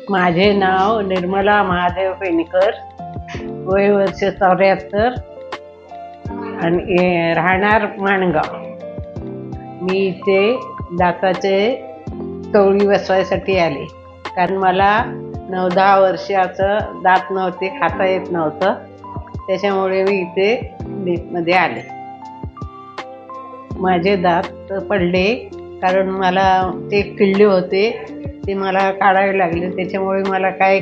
माझे नाव निर्मला महादेव पेणकर, वय वर्ष 74 आणि राहणार माणगाव. मी इथे दाताचे कवळी बसवायसाठी आले, कारण मला 9-10 वर्षाचं दात नव्हते, खाता येत नव्हतं. त्याच्यामुळे मी इथे क्लिनिकमध्ये आले. माझे दात पडले कारण मला ते किडले होते, ते मला काढावे लागले. त्याच्यामुळे मला काय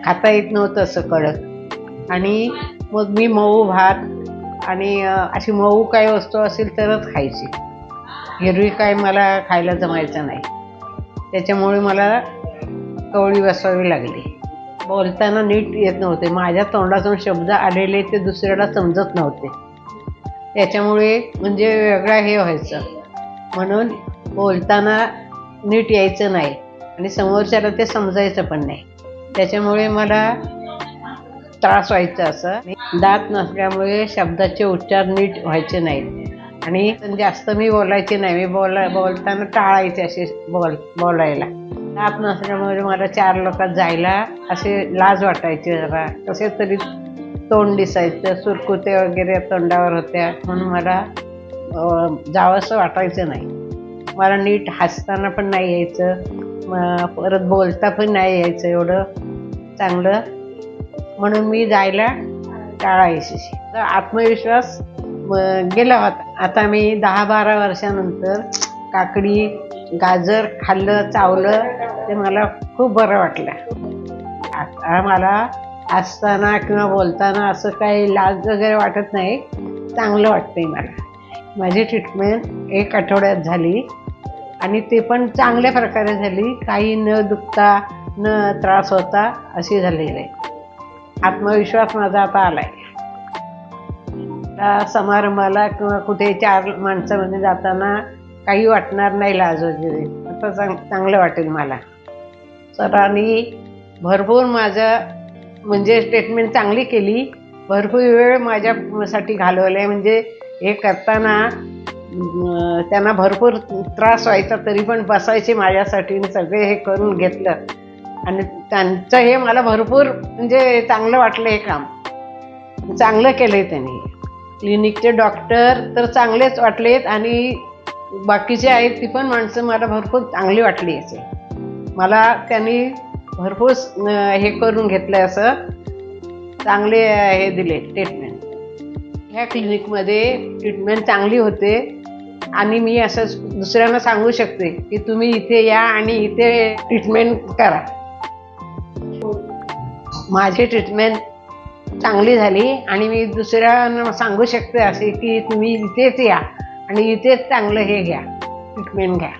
खाता येत नव्हतं असं कडक. आणि मग मी मऊ भात आणि अशी मऊ काही वस्तू असेल तरच खायची. हिरवी काय मला खायला जमायचं नाही. त्याच्यामुळे मला कवळी बसवावी लागली. बोलताना नीट येत नव्हते. माझ्या तोंडातून शब्द आलेले ते दुसऱ्याला समजत नव्हते. त्याच्यामुळे म्हणजे वेगळा हे व्हायचं, म्हणून बोलताना नीट यायचं नाही आणि समोरच्याला ते समजायचं पण नाही. त्याच्यामुळे मला त्रास व्हायचा. असं दात नसल्यामुळे शब्दाचे उच्चार नीट व्हायचे नाहीत आणि जास्त मी बोलायचे नाही. मी बोलताना टाळायचे असे बोलायला. दात नसल्यामुळे मला 4 लोकात जायला असे लाज वाटायचे. जरा कसे तरी तोंड दिसायचं, सुरकुते वगैरे तोंडावर होत्या, म्हणून मला जावंसं वाटायचं नाही. मला नीट हसताना पण नाही यायचं, परत बोलता पण नाही यायचं एवढं चांगलं, म्हणून मी जायला टाळायची. तर आत्मविश्वास गेला होता. आता मी 10-12 वर्षानंतर काकडी गाजर खाल्लं, चावलं, ते मला खूप बरं वाटलं. आता मला हसताना किंवा बोलताना असं काही लाज वगैरे वाटत नाही, चांगलं वाटतंय मला. माझी ट्रीटमेंट 1 आठवड्यात झाली आणि ते पण चांगल्या प्रकारे झाली. काही न दुखता न त्रास होता अशी झालेली आहे. आत्मविश्वास माझा आता आलाय. समारंभाला किंवा कुठे 4 माणसामध्ये जाताना काही वाटणार नाही लाज वगैरे. आता चांगलं वाटेल मला. सरांनी भरपूर माझं म्हणजे ट्रीटमेंट चांगली केली. भरपूर वेळ माझ्यासाठी घालवलाय. म्हणजे हे करताना त्यांना भरपूर त्रास व्हायचा, तरी पण बसायचे माझ्यासाठी. सगळे हे करून घेतलं आणि त्यांचं हे मला भरपूर म्हणजे चांगलं वाटलं. हे काम चांगलं केलंय त्यांनी. क्लिनिकचे डॉक्टर तर चांगलेच वाटलेत आणि बाकीचे आहेत ती पण माणसं मला भरपूर चांगली वाटली. असे मला त्यांनी भरपूर हे करून घेतलं, असं चांगले हे दिले ट्रीटमेंट. ह्या क्लिनिकमध्ये ट्रीटमेंट चांगली होते आणि मी असं दुसऱ्यांना सांगू शकते की तुम्ही इथे या आणि इथे ट्रीटमेंट करा. माझी ट्रीटमेंट चांगली झाली आणि मी दुसऱ्यांना सांगू शकते असे की तुम्ही इथेच या आणि इथेच चांगलं हे घ्या, ट्रीटमेंट घ्या.